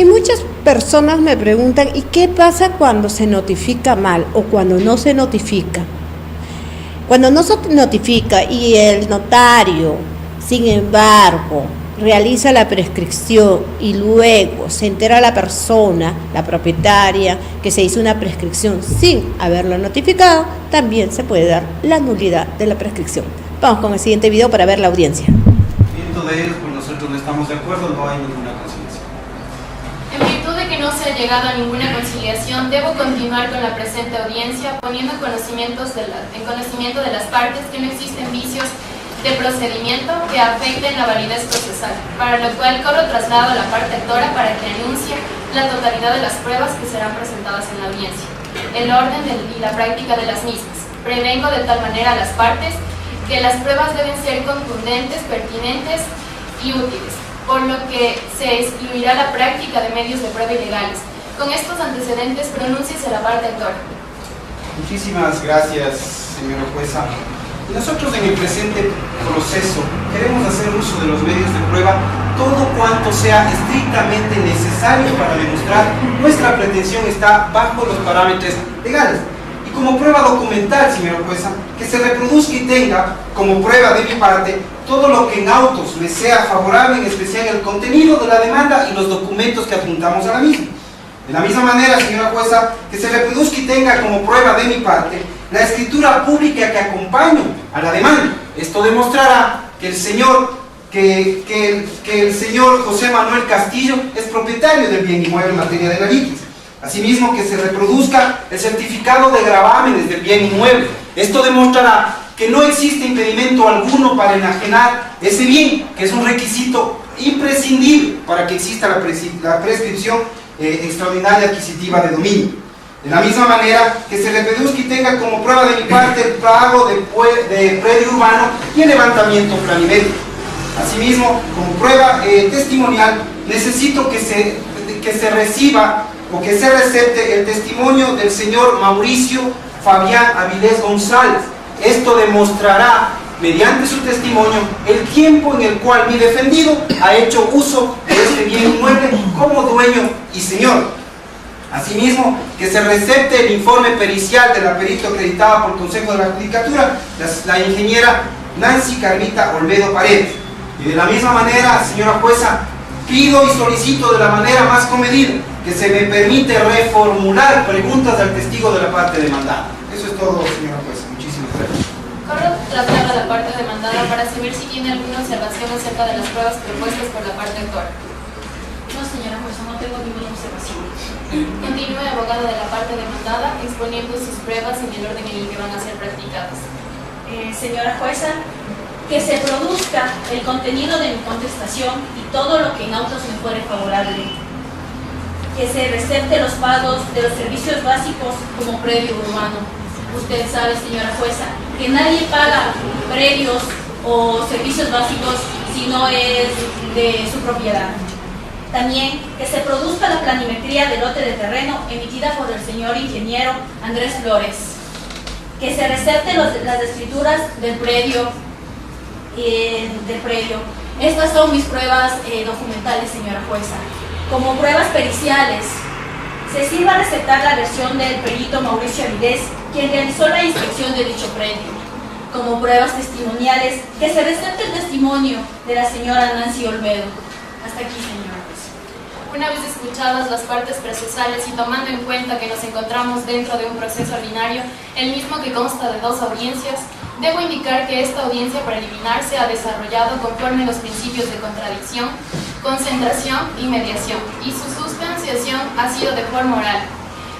Y muchas personas me preguntan, ¿y qué pasa cuando se notifica mal o cuando no se notifica? Cuando no se notifica y el notario, sin embargo, realiza la prescripción y luego se entera la persona, la propietaria, que se hizo una prescripción sin haberlo notificado, también se puede dar la nulidad de la prescripción. Vamos con el siguiente video para ver la audiencia. Viendo de ellos, pues nosotros no estamos de acuerdo, no hay ninguna conciliación. En virtud de que no se ha llegado a ninguna conciliación, debo continuar con la presente audiencia poniendo en conocimiento de las partes que no existen vicios de procedimiento que afecten la validez procesal, para lo cual corro traslado a la parte actora para que anuncie la totalidad de las pruebas que serán presentadas en la audiencia, el orden y la práctica de las mismas. Prevengo de tal manera a las partes que las pruebas deben ser contundentes, pertinentes y útiles, por lo que se excluirá la práctica de medios de prueba ilegales. Con estos antecedentes, pronúnciese la parte actora. Muchísimas gracias, señora jueza. Nosotros en el presente proceso queremos hacer uso de los medios de prueba todo cuanto sea estrictamente necesario para demostrar nuestra pretensión está bajo los parámetros legales. Y como prueba documental, señora jueza, que se reproduzca y tenga como prueba de mi parte todo lo que en autos me sea favorable, en especial el contenido de la demanda y los documentos que adjuntamos a la misma. De la misma manera, señora jueza, que se reproduzca y tenga como prueba de mi parte la escritura pública que acompaña a la demanda. Esto demostrará que el señor José Manuel Castillo es propietario del bien inmueble en materia de la litis. Asimismo, que se reproduzca el certificado de gravámenes del bien inmueble. Esto demostrará que no existe impedimento alguno para enajenar ese bien, que es un requisito imprescindible para que exista la prescripción extraordinaria adquisitiva de dominio. De la misma manera, que se reproduzca y tenga como prueba de mi parte el pago de predio urbano y el levantamiento planimétrico. Asimismo, como prueba testimonial, necesito que se reciba o que se recepte el testimonio del señor Mauricio Fabián Avilés González. Esto demostrará, mediante su testimonio, el tiempo en el cual mi defendido ha hecho uso de este bien inmueble como dueño y señor. Asimismo, que se recepte el informe pericial de la perito acreditada por el Consejo de la Judicatura, la ingeniera Nancy Carmita Olmedo Paredes. Y de la misma manera, señora jueza, pido y solicito de la manera más comedida que se me permite reformular preguntas al testigo de la parte demandada. Eso es todo, señora jueza. Muchísimas gracias. Corro traslado a la parte demandada para saber si tiene alguna observación acerca de las pruebas propuestas por la parte actora. No, señora jueza, no tengo ninguna observación. Continúe, abogado de la parte demandada, exponiendo sus pruebas en el orden en el que van a ser practicadas. Señora jueza, que se produzca el contenido de mi contestación y todo lo que en autos me fuere favorable. Que se recepte los pagos de los servicios básicos como predio urbano. Usted sabe, señora jueza, que nadie paga predios o servicios básicos si no es de su propiedad. También que se produzca la planimetría del lote de terreno emitida por el señor ingeniero Andrés Flores. Que se recepten las escrituras del predio. Estas son mis pruebas documentales, señora jueza. Como pruebas periciales, se sirva a recetar la versión del perito Mauricio Avilés, quien realizó la inspección de dicho predio. Como pruebas testimoniales, que se recepte el testimonio de la señora Nancy Olmedo. Hasta aquí, señora jueza. Una vez escuchadas las partes procesales y tomando en cuenta que nos encontramos dentro de un proceso ordinario, el mismo que consta de 2 audiencias, debo indicar que esta audiencia preliminar se ha desarrollado conforme a los principios de contradicción, concentración y mediación, y su sustanciación ha sido de forma oral.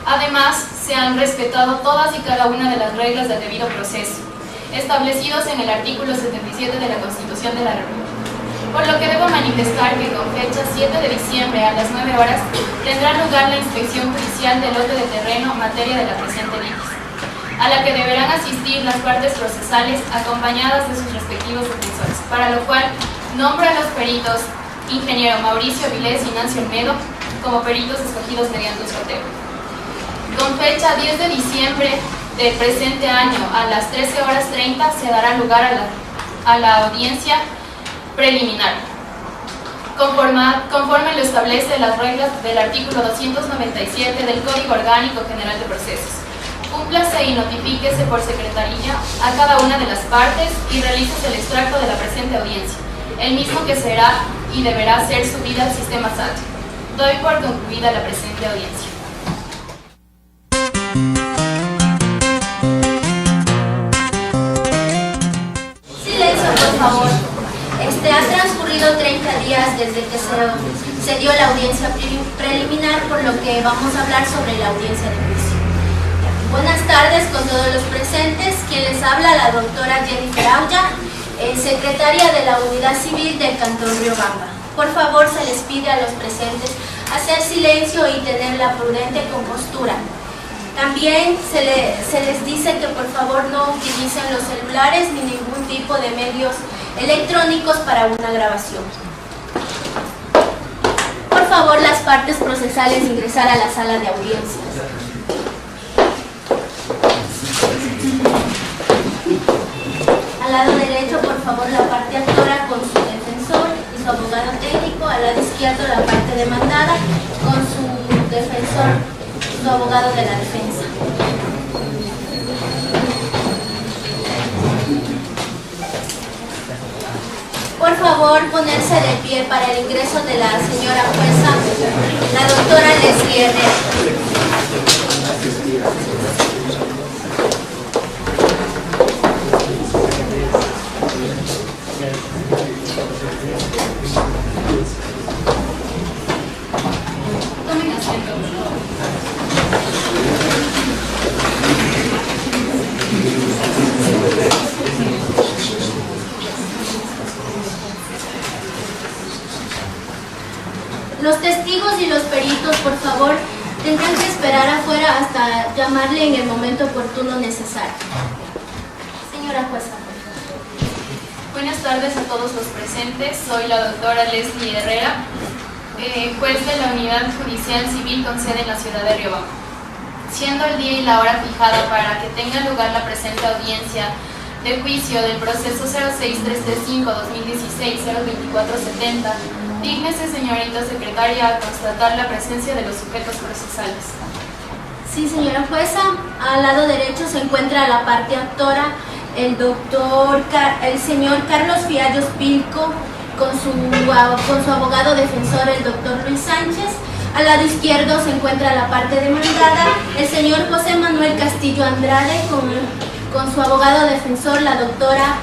Además, se han respetado todas y cada una de las reglas del debido proceso, establecidos en el artículo 77 de la Constitución de la República. Por lo que debo manifestar que con fecha 7 de diciembre a las 9 horas tendrá lugar la inspección judicial del lote de terreno materia de la presente litis, a la que deberán asistir las partes procesales acompañadas de sus respectivos defensores, para lo cual nombro a los peritos ingeniero Mauricio Avilés y Nancy Olmedo como peritos escogidos mediante un sorteo. Con fecha 10 de diciembre del presente año a las 13:30 se dará lugar a la audiencia preliminar. conforme lo establece las reglas del artículo 297 del Código Orgánico General de Procesos. Cúmplase y notifíquese por secretaría a cada una de las partes y realices el extracto de la presente audiencia, el mismo que será y deberá ser subida al sistema SAT. Doy por concluida la presente audiencia. Silencio, por favor. Ha transcurrido 30 días desde que se dio la audiencia preliminar, por lo que vamos a hablar sobre la audiencia de juicio. Buenas tardes con todos los presentes. Quien les habla, la doctora Jennifer Aulla, secretaria de la Unidad Civil del Cantón Riobamba. Por favor, se les pide a los presentes hacer silencio y tener la prudente compostura. También se les dice que por favor no utilicen los celulares ni ningún tipo de medios electrónicos para una grabación. Por favor, las partes procesales ingresar a la sala de audiencias. Al lado derecho, por favor, la parte actora con su defensor y su abogado técnico. Al lado izquierdo, la parte demandada con su defensor y su abogado de la defensa. Por favor, ponerse de pie para el ingreso de la señora jueza, la doctora Leslie Herrera. Tomen asiento. Los testigos y los peritos, por favor, tendrán que esperar afuera hasta llamarle en el momento oportuno necesario. Señora jueza. Buenas tardes a todos los presentes. Soy la doctora Leslie Herrera, juez de la Unidad Judicial Civil con sede en la ciudad de Riobamba. Siendo el día y la hora fijada para que tenga lugar la presente audiencia de juicio del proceso 06335-2016-02470, dígnese, señorita secretaria, a constatar la presencia de los sujetos procesales. Sí, señora jueza. Al lado derecho se encuentra la parte actora, el señor Carlos Fiallos Pilco, con su abogado defensor, el doctor Luis Sánchez. Al lado izquierdo se encuentra la parte demandada, el señor José Manuel Castillo Andrade, con su abogado defensor, la doctora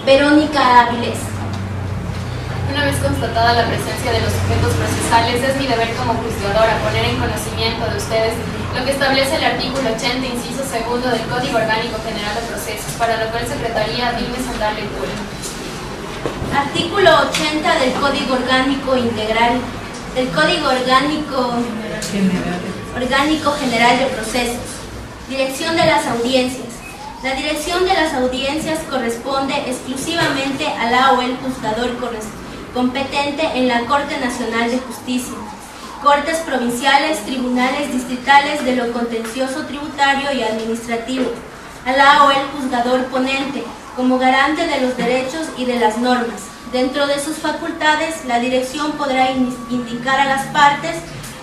Verónica Avilés. Una vez constatada la presencia de los sujetos procesales, es mi deber como juzgadora poner en conocimiento de ustedes lo que establece el artículo 80, inciso segundo del Código Orgánico General de Procesos, para lo cual Secretaría dígnese en darle lectura. Artículo 80 del Código Orgánico Integral, del Código Orgánico General de Procesos. Dirección de las audiencias. La dirección de las audiencias corresponde exclusivamente a la o el juzgador competente en la Corte Nacional de Justicia, Cortes provinciales, tribunales distritales de lo contencioso tributario y administrativo, a la o el juzgador ponente, como garante de los derechos y de las normas. Dentro de sus facultades, la dirección podrá indicar a las partes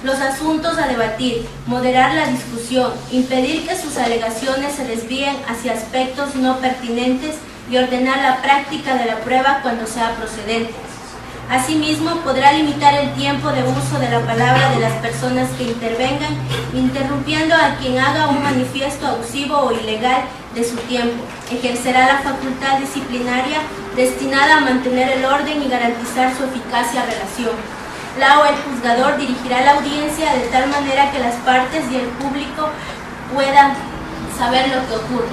los asuntos a debatir, moderar la discusión, impedir que sus alegaciones se desvíen hacia aspectos no pertinentes y ordenar la práctica de la prueba cuando sea procedente. Asimismo, podrá limitar el tiempo de uso de la palabra de las personas que intervengan, interrumpiendo a quien haga un manifiesto abusivo o ilegal de su tiempo. Ejercerá la facultad disciplinaria destinada a mantener el orden y garantizar su eficacia relación. La o el juzgador dirigirá la audiencia de tal manera que las partes y el público puedan saber lo que ocurre.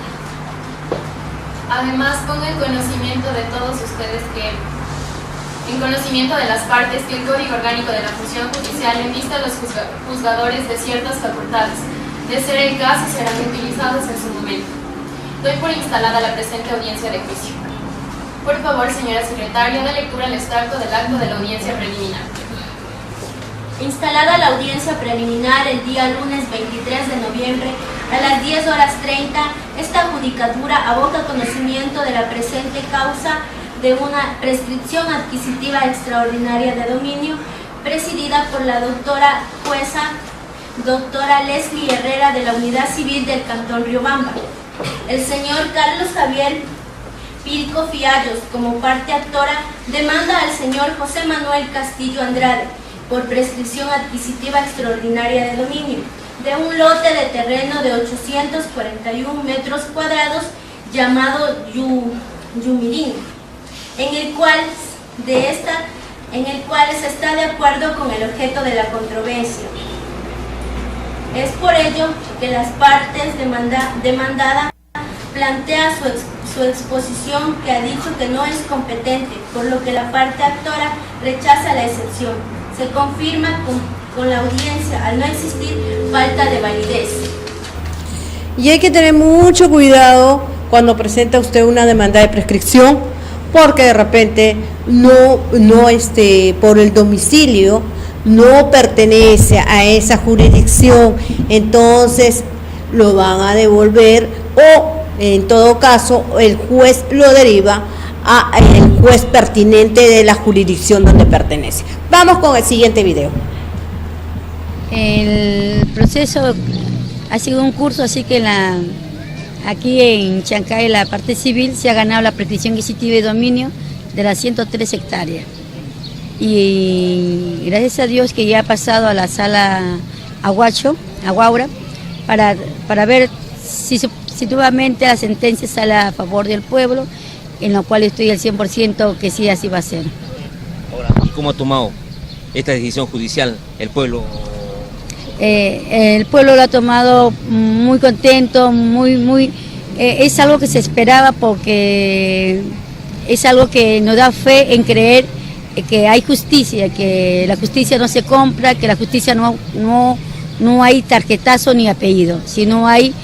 Además, pongo en conocimiento de todos ustedes en conocimiento de las partes, que el Código Orgánico de la Función Judicial envista a los juzgadores de ciertas facultades. De ser el caso, serán utilizados en su momento. Doy por instalada la presente audiencia de juicio. Por favor, señora secretaria, dé lectura al extracto del acto de la audiencia preliminar. Instalada la audiencia preliminar el día lunes 23 de noviembre a las 10:30, esta judicatura aboca conocimiento de la presente causa de una prescripción adquisitiva extraordinaria de dominio presidida por la doctora jueza doctora Leslie Herrera de la Unidad Civil del Cantón Riobamba. El señor Carlos Javier Pirco Fiallos, como parte actora, demanda al señor José Manuel Castillo Andrade por prescripción adquisitiva extraordinaria de dominio de un lote de terreno de 841 metros cuadrados llamado Yumirín, en el cual se está de acuerdo con el objeto de la controversia. Es por ello que las partes demandada plantea su exposición, que ha dicho que no es competente, por lo que la parte actora rechaza la excepción. Se confirma con la audiencia, al no existir falta de validez. Y hay que tener mucho cuidado cuando presenta usted una demanda de prescripción, porque de repente por el domicilio no pertenece a esa jurisdicción, entonces lo van a devolver, o en todo caso el juez lo deriva al juez pertinente de la jurisdicción donde pertenece. Vamos con el siguiente video. El proceso ha sido un curso, así que aquí en Chancay, la parte civil, se ha ganado la prescripción adquisitiva de dominio de las 103 hectáreas. Y gracias a Dios que ya ha pasado a la sala Aguaura, para ver si nuevamente la sentencia sale a favor del pueblo, en lo cual estoy al 100% que sí, así va a ser. Ahora, ¿y cómo ha tomado esta decisión judicial el pueblo? El pueblo lo ha tomado muy contento, es algo que se esperaba, porque es algo que nos da fe en creer que hay justicia, que la justicia no se compra, que la justicia no hay tarjetazo ni apellido, sino hay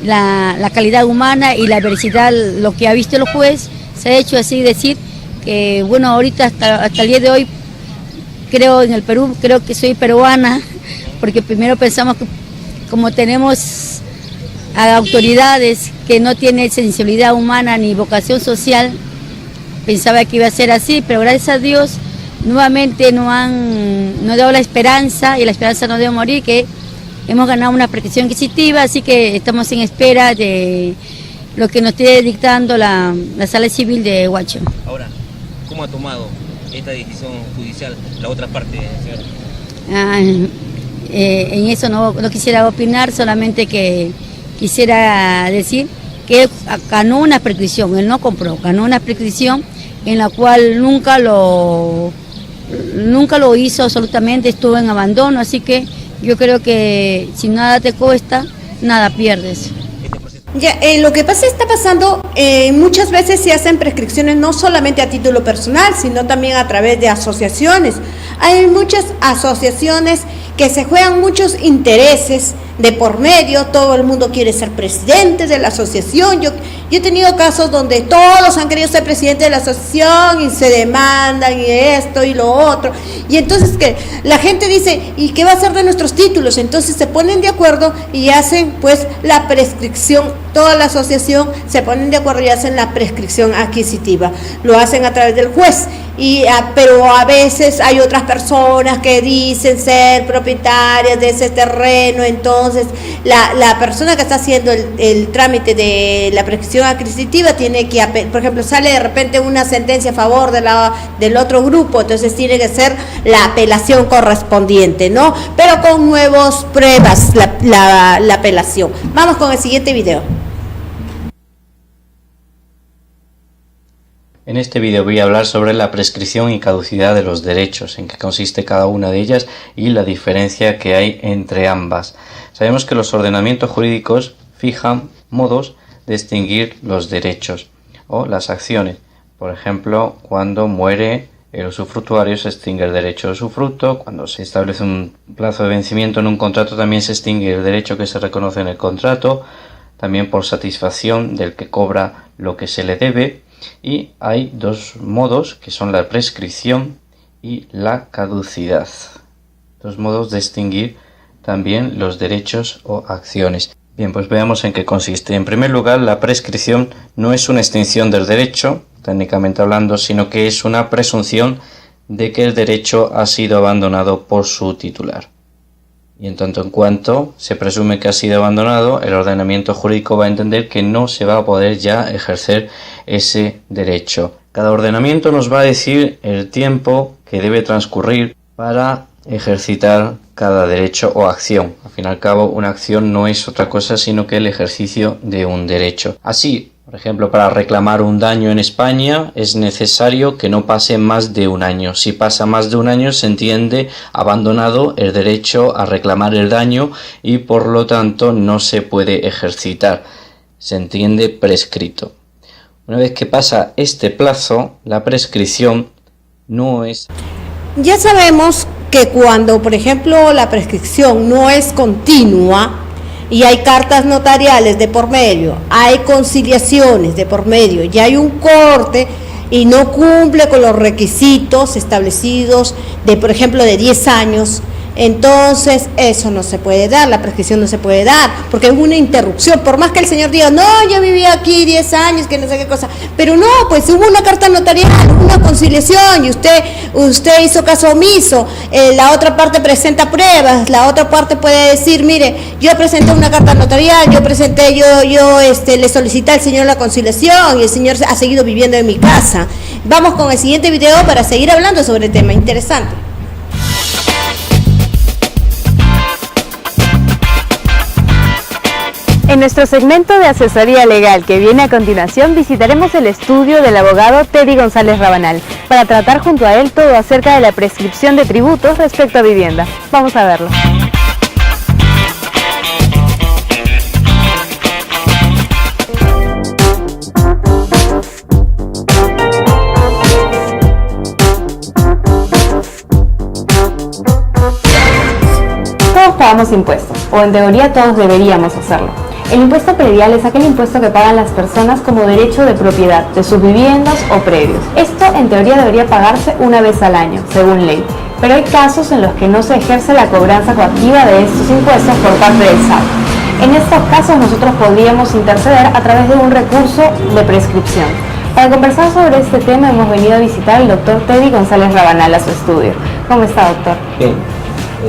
la calidad humana y la veracidad. Lo que ha visto el juez se ha hecho así decir que, bueno, ahorita hasta el día de hoy, creo en el Perú, creo que soy peruana, porque primero pensamos que como tenemos a autoridades que no tienen sensibilidad humana ni vocación social, pensaba que iba a ser así, pero gracias a Dios nuevamente nos ha dado la esperanza, y la esperanza no debe morir, que hemos ganado una prescripción adquisitiva, así que estamos en espera de lo que nos esté dictando la sala civil de Huacho. Ahora, ¿cómo ha tomado esta decisión judicial la otra parte, señora? En eso no quisiera opinar, solamente que quisiera decir que ganó una prescripción, él no compró, ganó una prescripción en la cual nunca lo hizo absolutamente, estuvo en abandono, así que yo creo que si nada te cuesta, nada pierdes. Ya, lo que está pasando, muchas veces se hacen prescripciones no solamente a título personal, sino también a través de asociaciones. Hay muchas asociaciones que se juegan muchos intereses de por medio, todo el mundo quiere ser presidente de la asociación. Yo he tenido casos donde todos han querido ser presidente de la asociación y se demandan y esto y lo otro, y entonces que la gente dice, ¿y qué va a hacer de nuestros títulos? Entonces se ponen de acuerdo y hacen pues la prescripción, toda la asociación se ponen de acuerdo y hacen la prescripción adquisitiva, lo hacen a través del juez. Pero a veces hay otras personas que dicen ser propietarias de ese terreno, entonces la persona que está haciendo el trámite de la prescripción adquisitiva tiene que, por ejemplo, sale de repente una sentencia a favor del otro grupo, entonces tiene que ser la apelación correspondiente, ¿no? Pero con nuevas pruebas la apelación. Vamos con el siguiente video. En este vídeo voy a hablar sobre la prescripción y caducidad de los derechos, en qué consiste cada una de ellas y la diferencia que hay entre ambas. Sabemos que los ordenamientos jurídicos fijan modos de extinguir los derechos o las acciones. Por ejemplo, cuando muere el usufructuario se extingue el derecho de usufructo, cuando se establece un plazo de vencimiento en un contrato también se extingue el derecho que se reconoce en el contrato, también por satisfacción del que cobra lo que se le debe. Y hay dos modos que son la prescripción y la caducidad. Dos modos de extinguir también los derechos o acciones. Bien, pues veamos en qué consiste. En primer lugar, la prescripción no es una extinción del derecho, técnicamente hablando, sino que es una presunción de que el derecho ha sido abandonado por su titular. Y en tanto en cuanto se presume que ha sido abandonado, el ordenamiento jurídico va a entender que no se va a poder ya ejercer ese derecho. Cada ordenamiento nos va a decir el tiempo que debe transcurrir para ejercitar cada derecho o acción. Al fin y al cabo, una acción no es otra cosa sino que el ejercicio de un derecho. Así, por ejemplo, para reclamar un daño en España es necesario que no pase más de un año. Si pasa más de un año, se entiende abandonado el derecho a reclamar el daño y por lo tanto no se puede ejercitar. Se entiende prescrito. Una vez que pasa este plazo, la prescripción no es... Ya sabemos que cuando, por ejemplo, la prescripción no es continua y hay cartas notariales de por medio, hay conciliaciones de por medio, y hay un corte y no cumple con los requisitos establecidos de, por ejemplo, de 10 años, entonces eso no se puede dar, la prescripción no se puede dar, porque es una interrupción, por más que el señor diga, no, yo viví aquí 10 años, que no sé qué cosa, pero no, pues hubo una carta notarial, una conciliación, y usted hizo caso omiso, la otra parte presenta pruebas, la otra parte puede decir, mire, yo presenté una carta notarial, le solicité al señor la conciliación, y el señor ha seguido viviendo en mi casa. Vamos con el siguiente video para seguir hablando sobre el tema, interesante. En nuestro segmento de asesoría legal que viene a continuación, visitaremos el estudio del abogado Teddy González Rabanal para tratar junto a él todo acerca de la prescripción de tributos respecto a vivienda. Vamos a verlo. Todos pagamos impuestos, o en teoría todos deberíamos hacerlo. El impuesto predial es aquel impuesto que pagan las personas como derecho de propiedad de sus viviendas o predios. Esto en teoría debería pagarse una vez al año, según ley, pero hay casos en los que no se ejerce la cobranza coactiva de estos impuestos por parte del SAT. En estos casos nosotros podríamos interceder a través de un recurso de prescripción. Para conversar sobre este tema hemos venido a visitar al doctor Teddy González Rabanal a su estudio. ¿Cómo está, doctor? Bien.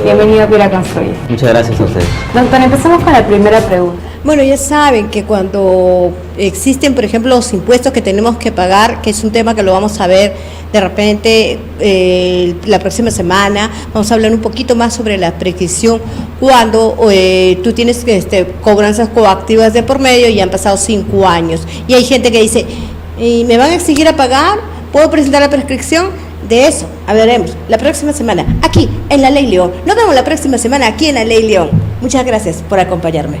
Bienvenido a Pira Construye. Muchas gracias a usted. Doctor, empezamos con la primera pregunta. Bueno, ya saben que cuando existen, por ejemplo, los impuestos que tenemos que pagar, que es un tema que lo vamos a ver de repente la próxima semana, vamos a hablar un poquito más sobre la prescripción cuando tú tienes cobranzas coactivas de por medio y han pasado 5 años. Y hay gente que dice, ¿y me van a exigir a pagar? ¿Puedo presentar la prescripción? De eso hablaremos la próxima semana, aquí en La Ley León. Nos vemos la próxima semana aquí en La Ley León. Muchas gracias por acompañarme.